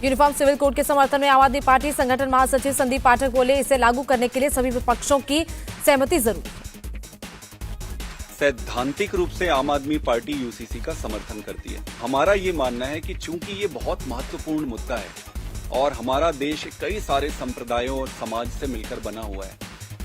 Uniform civil code के समर्थन में आम आदमी पार्टी संगठन महासचिव संदीप पाठक बोले, इसे लागू करने के लिए सभी विपक्षों की सहमति जरूरी है। सैद्धांतिक रूप से आम आदमी पार्टी यूसीसी का समर्थन करती है। हमारा ये मानना है कि चूंकि ये बहुत महत्वपूर्ण मुद्दा है और हमारा देश कई सारे संप्रदायों और समाज से मिलकर बना हुआ है,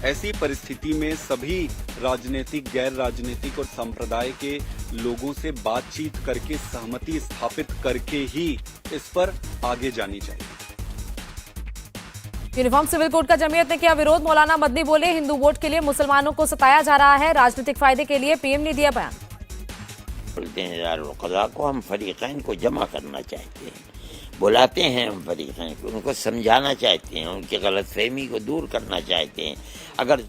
ऐसी परिस्थिति में सभी राजनीतिक, गैर राजनीतिक और संप्रदाय के लोगों से बातचीत करके सहमति स्थापित करके ही इस पर आगे जानी चाहिए। यूनिफॉर्म सिविल कोड का जमीयत ने किया विरोध। मौलाना मदनी बोले, हिंदू वोट के लिए मुसलमानों को सताया जा रहा है, राजनीतिक फायदे के लिए पीएम ने दिया बयान। बोलते हैं क़ज़ा को हम फरीक़ैन को जमा करना चाहते हैं, बुलाते हैं हम फरीक़ैन को, उनको समझाना चाहते हैं, उनकी गलतफहमी को दूर करना चाहते हैं। अगर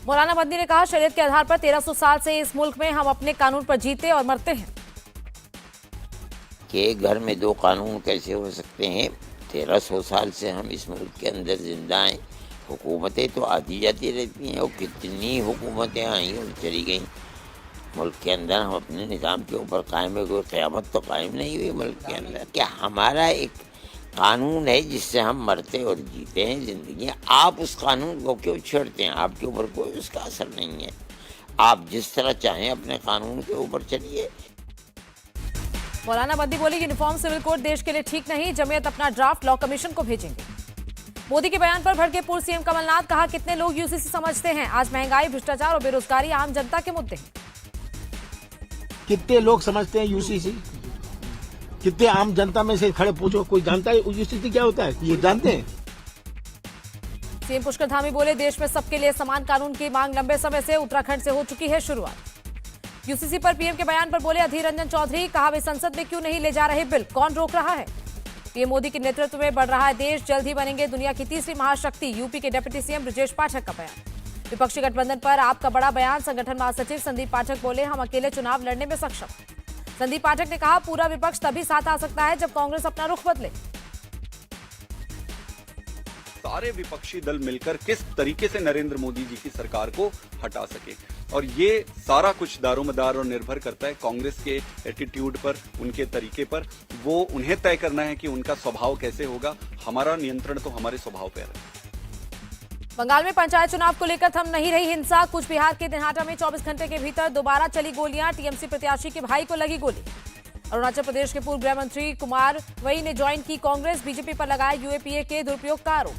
मौलाना मदनी ने कहा, शरीयत के आधार पर 1300 साल से इस मुल्क में हम अपने कानून पर जीते और मरते हैं। कि घर में दो कानून कैसे हो सकते हैं? 1300 साल से हम इस मुल्क के अंदर जिंदा हैं। हुकूमतें तो आती जाती रहती हैं और कितनी हुकूमतें आई और चली गई। मुल्क के अंदर हम अपने निज़ाम के ऊपर कायम है, कोई क़यामत तो कायम नहीं हुई मुल्क के अंदर। क्या हमारा एक कानून है जिससे हम मरते और जीते हैं ज़िंदगी? आप उस कानून को क्यों छेड़ते हैं? आपके ऊपर कोई उसका असर नहीं है। आप जिस तरह चाहें अपने कानून के ऊपर चलिए। मौलाना मदनी बोले, यूनिफॉर्म सिविल कोड देश के लिए ठीक नहीं, जमीयत अपना ड्राफ्ट लॉ कमीशन को भेजेंगे। मोदी के बयान पर भड़के पूर्व सीएम कमलनाथ, कहा, कितने लोग यूसीसी समझते हैं, आज महंगाई, भ्रष्टाचार और बेरोजगारी आम जनता के मुद्दे हैं। कितने लोग समझते हैं यूसीसी? कितने आम जनता में से खड़े पूछो, कोई जानता है यूसीसी क्या होता है? ये जानते हैं? सीएम पुष्कर धामी बोले, देश में सबके लिए समान कानून की मांग लंबे समय से उत्तराखंड से हो चुकी है शुरुआत। यूसीसी पर पीएम के बयान पर बोले अधीर रंजन चौधरी, कहा, वे संसद में क्यों नहीं ले जा रहे बिल, कौन रोक रहा है? पीएम मोदी के नेतृत्व में बढ़ रहा है देश, जल्द ही बनेंगे दुनिया की तीसरी महाशक्ति, यूपी के डिप्टी सीएम ब्रजेश पाठक का बयान। विपक्षी गठबंधन पर आपका बड़ा बयान, संगठन महासचिव संदीप पाठक बोले, हम अकेले चुनाव लड़ने में सक्षम। संदीप पाठक ने कहा, पूरा विपक्ष तभी साथ आ सकता है जब कांग्रेस अपना रुख बदले। सारे विपक्षी दल मिलकर किस तरीके से नरेंद्र मोदी जी की सरकार को हटा सके, और ये सारा कुछ दारोमदार और निर्भर करता है कांग्रेस के एटीट्यूड पर, उनके तरीके पर। वो उन्हें तय करना है कि उनका स्वभाव कैसे होगा। हमारा नियंत्रण तो हमारे स्वभाव पर है। बंगाल में पंचायत चुनाव को लेकर थम नहीं रही हिंसा। कुछ बिहार के दिनहाटा में 24 घंटे के भीतर दोबारा चली गोलियां, टीएमसी प्रत्याशी के भाई को लगी गोली। अरुणाचल प्रदेश के पूर्व गृह मंत्री कुमार वही ने ज्वाइन की कांग्रेस, बीजेपी पर लगाया यूएपीए के दुरुपयोग का आरोप।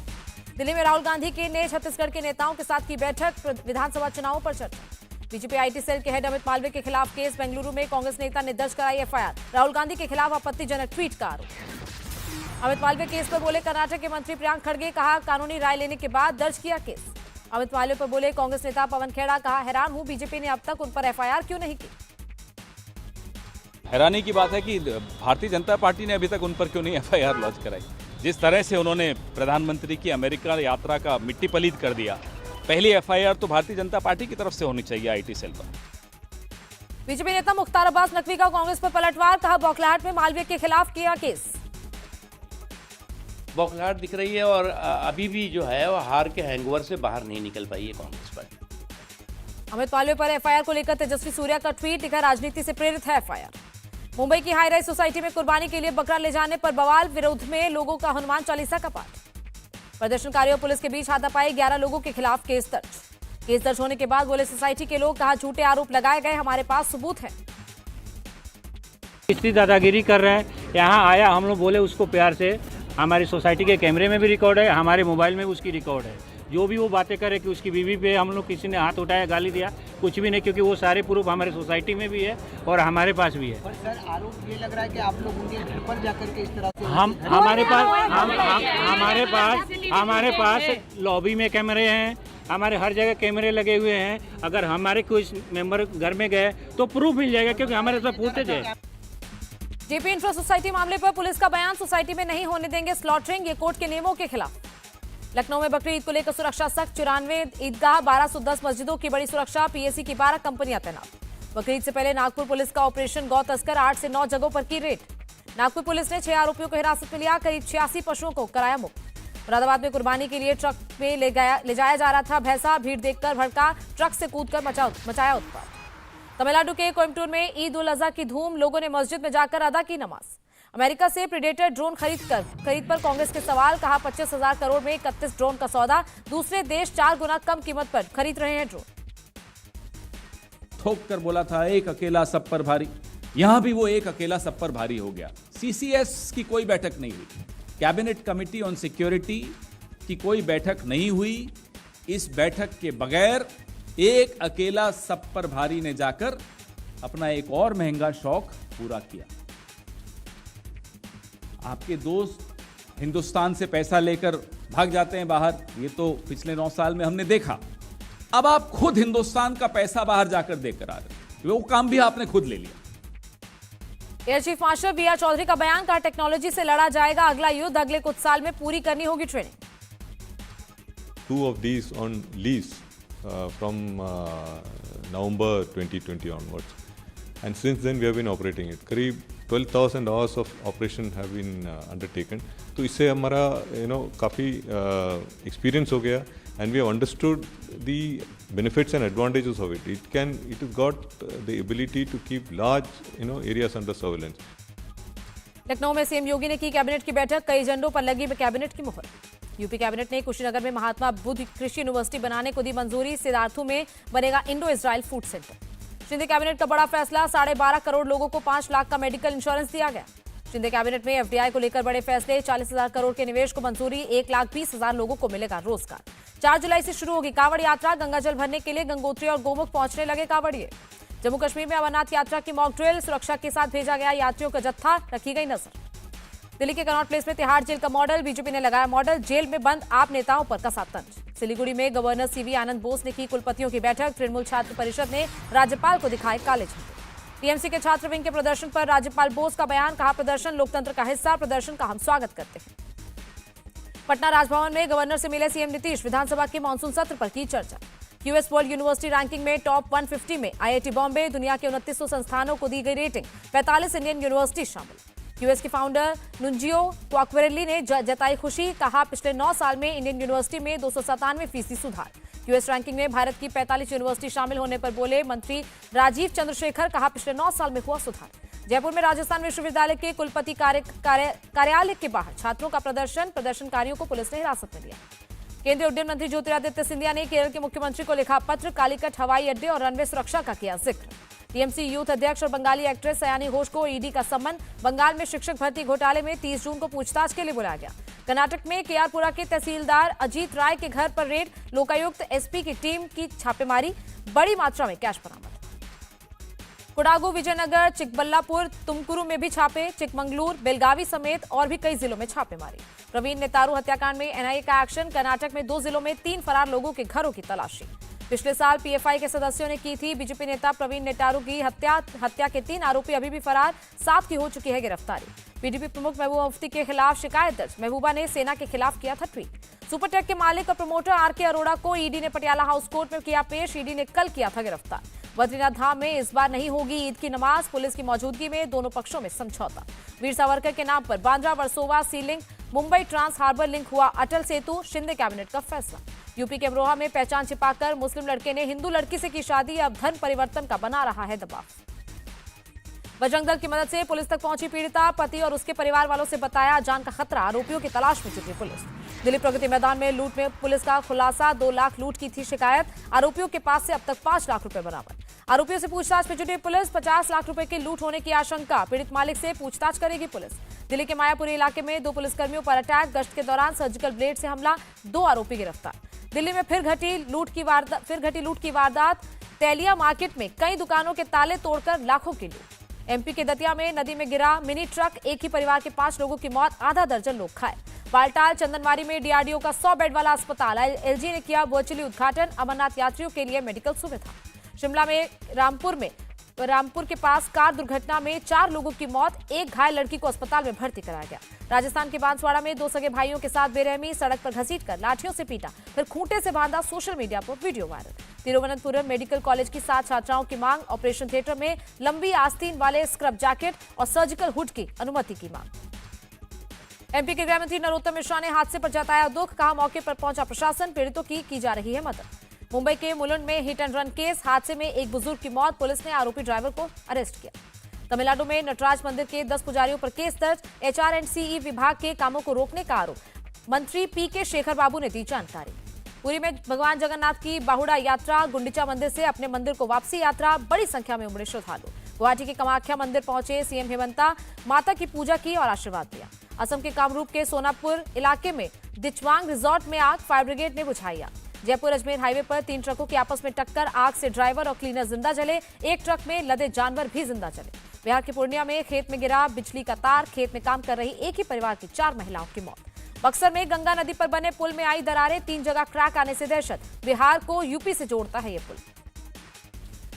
दिल्ली में राहुल गांधी के ने छत्तीसगढ़ के नेताओं के साथ की बैठक, विधानसभा चुनावों पर चर्चा। बीजेपी आईटी सेल के हेड अमित मालवीय के खिलाफ केस, बेंगलुरु में कांग्रेस नेता ने दर्ज कराई एफआईआर, राहुल गांधी के खिलाफ आपत्तिजनक ट्वीट का आरोप। अमित मालवीय केस पर बोले कर्नाटक के मंत्री प्रियांक खड़गे, कहा, कानूनी राय लेने के बाद दर्ज किया केस। अमित मालवीय पर बोले कांग्रेस नेता पवन खेड़ा, कहा, हैरान हूं बीजेपी ने अब तक उन पर एफआईआर क्यों नहीं की। हैरानी की बात है कि भारतीय जनता पार्टी ने अभी तक उन पर क्यों नहीं एफआईआर लॉन्च कराई। जिस तरह से उन्होंने प्रधानमंत्री की अमेरिका यात्रा का मिट्टी पलीद कर दिया, पहली एफआईआर तो भारतीय जनता पार्टी की तरफ से होनी चाहिए आईटी सेल पर। बीजेपी नेता मुख्तार अब्बास नकवी का कांग्रेस पर पलटवार, कहा, बौखलाहट में मालवीय के खिलाफ किया केस। बौखलाहट दिख रही है और अभी भी जो है वो हार के हैंगओवर से बाहर नहीं निकल पाई है कांग्रेस पार्टी। अमित मालवीय पर एफआईआर को लेकर तेजस्वी सूर्या का ट्वीट, लिखा, राजनीति से प्रेरित है एफआईआर। मुंबई की हाई राइज सोसाइटी में कुर्बानी के लिए बकरा ले जाने पर बवाल, विरोध में लोगों का हनुमान चालीसा का पाठ। प्रदर्शनकारियों और पुलिस के बीच हाथापाई, 11 लोगों के खिलाफ केस दर्ज। केस दर्ज होने के बाद बोले सोसाइटी के लोग, कहा, झूठे आरोप लगाए गए, हमारे पास सबूत है। इतनी दादागिरी कर रहे हैं। यहाँ आया, हम लोग बोले उसको प्यार से, हमारी सोसाइटी के कैमरे में भी रिकॉर्ड है, हमारे मोबाइल में भी उसकी रिकॉर्ड है। जो भी वो बातें करे कि उसकी बीवी पे हम लोग किसी ने हाथ उठाया, गाली दिया, कुछ भी नहीं, क्योंकि वो सारे प्रूफ हमारे सोसाइटी में भी है और हमारे पास भी है। पर सर, आरोप ये लग रहा है कि आप लोग उनके घर पर जाकर के इस तरह से हमारे पास लॉबी में कैमरे हैं, हमारे हर जगह कैमरे लगे हुए हैं। अगर हमारे कुछ मेंबर घर में गए तो प्रूफ मिल जाएगा, क्योंकि हमारे साथ फुटेज है। जेपी इंफ्रा सोसाइटी मामले पर पुलिस का बयान, सोसाइटी में नहीं होने देंगे स्लॉटरिंग, ये कोर्ट के नियमों के खिलाफ। लखनऊ में बकरी ईद को लेकर सुरक्षा सख्त, 94 ईदगाह, 1210 मस्जिदों की बड़ी सुरक्षा, पीएसी की 12 कंपनियां तैनात। बकरी ईद से पहले नागपुर पुलिस का ऑपरेशन गौ तस्कर, 8 से 9 जगहों पर की रेड। नागपुर पुलिस ने 6 आरोपियों को हिरासत में लिया, करीब 86 पशुओं को कराया मुक्त। मुरादाबाद में कुर्बानी के लिए ट्रक में ले जाया जा रहा था भैंसा, भीड़ देखकर भड़का, ट्रक से कूदकर मचाया उत्पात। तमिलनाडु के कोयम्बटूर में ईद उल अजहा की धूम, लोगों ने मस्जिद में जाकर अदा की नमाज। अमेरिका से प्रीडेटर ड्रोन खरीद पर कांग्रेस के सवाल, कहा 25,000 करोड़ में 31 ड्रोन का सौदा, दूसरे देश 4 गुना कम कीमत पर खरीद रहे हैं ड्रोन। ठोक कर बोला था एक अकेला सब पर भारी, यहां भी वो एक अकेला सब पर भारी हो गया। सीसीएस की कोई बैठक नहीं हुई, कैबिनेट कमेटी ऑन सिक्योरिटी की कोई बैठक नहीं हुई। इस बैठक के बगैर एक अकेला सब पर भारी ने जाकर अपना एक और महंगा शौक पूरा किया। आपके दोस्त हिंदुस्तान से पैसा लेकर भाग जाते हैं बाहर, ये तो पिछले 9 साल में हमने देखा। अब आप खुद हिंदुस्तान का पैसा बाहर जाकर देकर आ रहे हैं, वो काम भी आपने खुद ले लिया। Air chief marshal B R Chaudhary का बयान, कहा टेक्नोलॉजी से लड़ा जाएगा अगला युद्ध, अगले कुछ साल में पूरी करनी होगी training. 2 of these on lease from November 2020 onwards, and since then we have been operating it. करीब 12,000 hours of operation have been undertaken. तो इससे हमारा काफ़ी experience हो गया, and we have understood the benefits and advantages of it. It has got the ability to keep large areas under surveillance. Lucknow में CM योगी ने की कैबिनेट की बैठक, कई एजेंडों पर लगी कैबिनेट की मुहर। यूपी कैबिनेट ने कुशीनगर में महात्मा बुद्ध कृषि यूनिवर्सिटी बनाने को दी मंजूरी, सिद्धार्थू में बनेगा Indo Israel food centre. Shinde cabinet का बड़ा फैसला, 12.5 करोड़ लोगों को 5 लाख का मेडिकल इंश्योरेंस दिया गया। शिंदे कैबिनेट में एफडीआई को लेकर बड़े फैसले, 40,000 करोड़ के निवेश को मंजूरी, 1,20,000 लोगों को मिलेगा रोजगार। 4 जुलाई से शुरू होगी कांवड़ यात्रा, गंगा जल भरने के लिए गंगोत्री और गोमुख पहुंचने लगे कांवड़िए। जम्मू कश्मीर में अमरनाथ यात्रा की मॉक ड्रिल, सुरक्षा के साथ भेजा गया यात्रियों का जत्था, रखी गई नजर। दिल्ली के कनॉट प्लेस में तिहाड़ जेल का मॉडल, बीजेपी ने लगाया मॉडल, जेल में बंद आप नेताओं पर कसा तंज। सिलीगुड़ी में गवर्नर सीवी आनंद बोस ने की कुलपतियों की बैठक, तृणमूल छात्र परिषद ने राज्यपाल को दिखाए काले झंडे। टीएमसी के छात्र विंग के प्रदर्शन पर राज्यपाल बोस का बयान, कहा प्रदर्शन लोकतंत्र का हिस्सा, प्रदर्शन का हम स्वागत करते हैं। पटना राजभवन में गवर्नर से मिले सीएम नीतीश, विधानसभा के मानसून सत्र पर की चर्चा। यूएस वर्ल्ड यूनिवर्सिटी रैंकिंग में टॉप 150 में आईआईटी बॉम्बे, दुनिया के 2900 संस्थानों को दी गई रेटिंग, 45 इंडियन यूनिवर्सिटी शामिल। यूएस के फाउंडर नुंजियो क्वाक्वेरेली ने जताई खुशी, कहा पिछले 9 साल में इंडियन यूनिवर्सिटी में 297% सुधार। यूएस रैंकिंग में भारत की 45 यूनिवर्सिटी शामिल होने पर बोले मंत्री राजीव चंद्रशेखर, कहा पिछले 9 साल में हुआ सुधार। जयपुर में राजस्थान विश्वविद्यालय के कुलपति कार्यालय के बाहर छात्रों का प्रदर्शनकारियों को पुलिस ने हिरासत में लिया। केंद्रीय उड्डयन मंत्री ज्योतिरादित्य सिंधिया ने केरल के मुख्यमंत्री को लिखा पत्र, कालीकट हवाई अड्डे और रनवे सुरक्षा का किया जिक्र। टीएमसी यूथ अध्यक्ष और बंगाली एक्ट्रेस सयानी घोष को ईडी का सम्मन, बंगाल में शिक्षक भर्ती घोटाले में 30 जून को पूछताछ के लिए बुलाया गया। कर्नाटक में केआरपुरा के तहसीलदार अजीत राय के घर पर रेड, लोकायुक्त एसपी की टीम की छापेमारी, बड़ी मात्रा में कैश बरामद। कोडागू, विजयनगर, चिकबल्लापुर, तुमकुरू में भी छापे, चिकमंगलूर, बेलगावी समेत और भी कई जिलों में छापेमारी। प्रवीण नेतारू हत्याकांड में एनआईए का एक्शन, कर्नाटक में 2 जिलों में 3 फरार लोगों के घरों की तलाशी। पिछले साल पीएफआई के सदस्यों ने की थी बीजेपी नेता प्रवीण नेतारू की हत्या के 3 आरोपी अभी भी फरार, 7 की हो चुकी है गिरफ्तारी। पीडीपी प्रमुख महबूबा मुफ्ती के खिलाफ शिकायत दर्ज, महबूबा ने सेना के खिलाफ किया था ट्वीट। सुपरटेक के मालिक और प्रमोटर आरके अरोड़ा को ईडी ने पटियाला हाउस कोर्ट में किया पेश, ईडी ने कल किया था गिरफ्तार। बद्रीनाथ धाम में इस बार नहीं होगी ईद की नमाज, पुलिस की मौजूदगी में दोनों पक्षों में समझौता। वीर सावरकर के नाम पर Bandra Versova sea link, Mumbai trans harbour link हुआ अटल सेतु, शिंदे कैबिनेट का फैसला। यूपी के अमरोहा में पहचान छिपाकर मुस्लिम लड़के ने हिंदू लड़की से की शादी, अब धर्म परिवर्तन का बना रहा है दबाव। बजरंग दल की मदद से पुलिस तक पहुंची पीड़िता, पति और उसके परिवार वालों से बताया जान का खतरा, आरोपियों की तलाश में जुटी पुलिस। दिल्ली प्रगति मैदान में लूट में पुलिस का खुलासा, 2 लाख लूट की थी शिकायत, आरोपियों के पास से अब तक 5 लाख रुपए बरामद। आरोपियों से पूछताछ में जुटी पुलिस, 50 लाख रुपए की लूट होने की आशंका, पीड़ित मालिक से पूछताछ करेगी पुलिस। दिल्ली के मायापुरी इलाके में 2 पुलिसकर्मियों पर अटैक, गश्त के दौरान सर्जिकल ब्लेड से हमला, 2 आरोपी गिरफ्तार। दिल्ली में फिर घटी लूट की वारदात, तेलिया मार्केट में कई दुकानों के ताले तोड़कर लाखों की लूट। एमपी के दतिया में नदी में गिरा मिनी ट्रक, एक ही परिवार के 5 लोगों की मौत, आधा दर्जन लोग घायल। बालटाल चंदनवारी में डीआरडीओ का 100 बेड वाला अस्पताल, एलजी ने किया वर्चुअली उद्घाटन, अमरनाथ यात्रियों के लिए मेडिकल सुविधा। शिमला में रामपुर के पास कार दुर्घटना में 4 लोगों की मौत, 1 घायल लड़की को अस्पताल में भर्ती कराया गया। राजस्थान के बांसवाड़ा में 2 सगे भाइयों के साथ बेरहमी, सड़क पर घसीटकर लाठियों से पीटा, फिर खूंटे से बांधा, सोशल मीडिया पर video viral. Thiruvananthapuram medical college की 7 छात्राओं की मांग, ऑपरेशन थिएटर में लंबी आस्तीन वाले स्क्रब जैकेट और सर्जिकल हुड की अनुमति की मांग। एमपी के गृहमंत्री नरोत्तम मिश्रा ने हादसे पर जताया दुख, कहा मौके पर पहुंचा प्रशासन, पीड़ितों की जा रही है मदद। मुंबई के मुलुंड में हिट एंड रन केस, हादसे में एक बुजुर्ग की मौत, पुलिस ने आरोपी ड्राइवर को अरेस्ट किया। तमिलनाडु में नटराज मंदिर के 10 पुजारियों पर केस दर्ज, HRNCE विभाग के कामों को रोकने का आरोप, मंत्री PK शेखर बाबू ने दी जानकारी। पुरी में भगवान जगन्नाथ की बाहुड़ा यात्रा, गुंडीचा मंदिर से अपने मंदिर को वापसी यात्रा, बड़ी संख्या में उमड़े श्रद्धालु। गुवाहाटी के कामाख्या मंदिर पहुंचे सीएम हेमंता, माता की पूजा की और आशीर्वाद दिया। असम के कामरूप के सोनापुर इलाके में दिचवांग रिजॉर्ट में आग, फायर ब्रिगेड ने बुझाई आग। जयपुर अजमेर हाईवे पर 3 ट्रकों की आपस में टक्कर, आग से ड्राइवर और क्लीनर जिंदा जले, एक ट्रक में लदे जानवर भी जिंदा जले। बिहार के पूर्णिया में खेत में गिरा बिजली का तार, खेत में काम कर रही एक ही परिवार की 4 महिलाओं की मौत। बक्सर में गंगा नदी पर बने पुल में आई दरारें, 3 जगह क्रैक आने से दहशत, बिहार को यूपी से जोड़ता है ये पुल।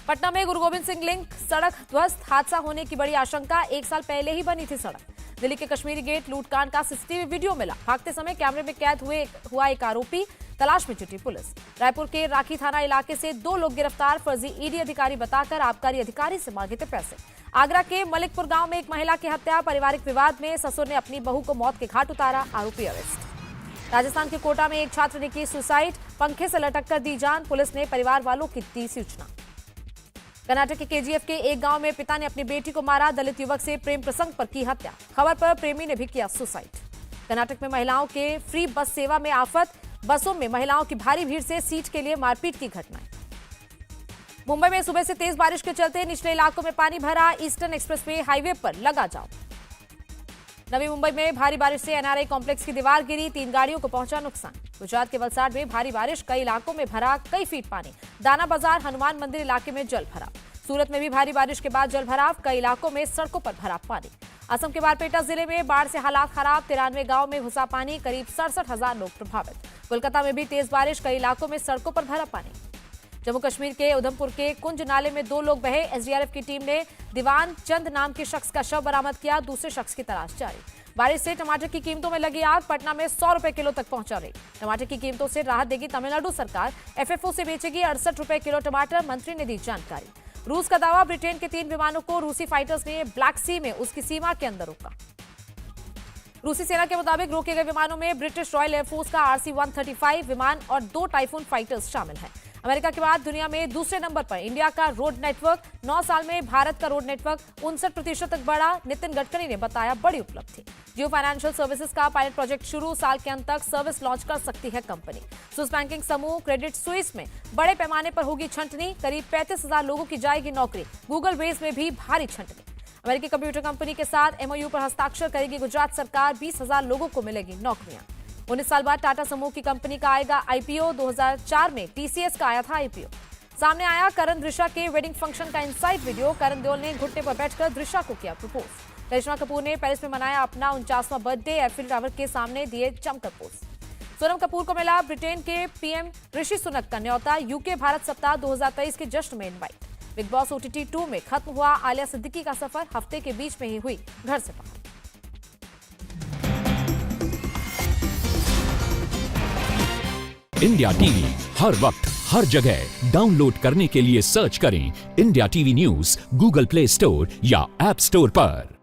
पटना में गुरु गोविंद सिंह लिंक सड़क ध्वस्त, हादसा होने की बड़ी आशंका, 1 साल पहले ही बनी थी सड़क। दिल्ली के कश्मीरी गेट लूटकांड का सीसीटीवी वीडियो मिला, भागते समय कैमरे में कैद हुआ एक आरोपी, तलाश में जुटी पुलिस। रायपुर के राखी थाना इलाके से 2 लोग गिरफ्तार, फर्जी ईडी अधिकारी बताकर आबकारी अधिकारी से मांगे थे पैसे। आगरा के मलिकपुर गांव में एक महिला की हत्या, पारिवारिक विवाद में ससुर ने अपनी बहू को मौत के घाट उतारा, आरोपी अरेस्ट। राजस्थान के कोटा में एक छात्र ने की सुसाइड, पंखे से लटक कर दी जान, पुलिस ने परिवार वालों की दी सूचना। कर्नाटक के KGF के एक गांव में पिता ने अपनी बेटी को मारा, दलित युवक से प्रेम प्रसंग पर की हत्या, खबर पर प्रेमी ने भी किया सुसाइड। कर्नाटक में महिलाओं के फ्री बस सेवा में आफत, बसों में महिलाओं की भारी भीड़ से सीट के लिए मारपीट की घटनाएं। मुंबई में सुबह से तेज बारिश के चलते निचले इलाकों में पानी भरा, ईस्टर्न एक्सप्रेसवे हाईवे पर लगा जाम। नवी मुंबई में भारी बारिश से NRI कॉम्प्लेक्स की दीवार गिरी, 3 गाड़ियों को पहुंचा नुकसान। गुजरात के वलसाड में भारी बारिश, कई इलाकों में भरा कई फीट पानी, दाना बाजार हनुमान मंदिर इलाके में जल भराव। सूरत में भी भारी बारिश के बाद जल भराव, कई इलाकों में सड़कों पर भरा पानी। असम के बारपेटा जिले में बाढ़ से हालात खराब, 93 गांव में घुसा पानी, करीब 67,000 लोग प्रभावित। कोलकाता में भी तेज बारिश, कई इलाकों में सड़कों पर भरा पानी। जम्मू कश्मीर के उधमपुर के कुंज नाले में 2 लोग बहे, SDRF की टीम ने दीवान चंद नाम के शख्स का शव बरामद किया, दूसरे शख्स की तलाश जारी। बारिश से टमाटर की कीमतों में लगी आग, पटना में 100 रुपए किलो तक पहुंचा रेट। टमाटर की कीमतों से राहत देगी तमिलनाडु सरकार, FFO से बेचेगी 68 रुपए किलो टमाटर, मंत्री ने दी जानकारी। रूस का दावा, ब्रिटेन के 3 विमानों को रूसी फाइटर्स ने ब्लैक सी में उसकी सीमा के अंदर रोका। रूसी सेना के मुताबिक रोके गए विमानों में ब्रिटिश रॉयल एयरफोर्स का RC-135 विमान और 2 टाइफून फाइटर्स शामिल हैं। अमेरिका के बाद दुनिया में दूसरे नंबर पर इंडिया का रोड नेटवर्क, 9 साल में भारत का रोड नेटवर्क 59% तक बढ़ा, नितिन गडकरी ने बताया बड़ी उपलब्धि। जियो फाइनेंशियल सर्विसेज का पायलट प्रोजेक्ट शुरू, साल के अंत तक सर्विस लॉन्च कर सकती है कंपनी। स्विस बैंकिंग समूह क्रेडिट स्विस में बड़े पैमाने पर होगी छंटनी, करीब 35,000 लोगों की जाएगी नौकरी, गूगल बेस में भी भारी छंटनी। अमेरिकी कंप्यूटर कंपनी के साथ MOU पर हस्ताक्षर करेगी गुजरात सरकार, 20,000 लोगों को मिलेगी नौकरियां। 19 साल बाद टाटा समूह की कंपनी का आएगा IPO, 2004 में TCS का आया था IPO। सामने आया करण दृश्या के वेडिंग फंक्शन का इनसाइड वीडियो, करण देओल ने घुटने पर बैठकर दृश्या को किया प्रपोज। करिश्मा कपूर ने पेरिस में मनाया अपना 49वां बर्थडे, एफिल टावर के सामने दिए जमकर पोज। सोनम कपूर को मिला ब्रिटेन के PM ऋषि सुनक का न्योता, UK भारत सप्ताह 2023 के जश्न में इनवाइट। बिग बॉस OTT 2 में खत्म हुआ आलिया सिद्दीकी का सफर, हफ्ते के बीच में ही हुई घर से बाहर। इंडिया टीवी हर वक्त हर जगह डाउनलोड करने के लिए सर्च करें India TV news Google play store या ऐप स्टोर पर।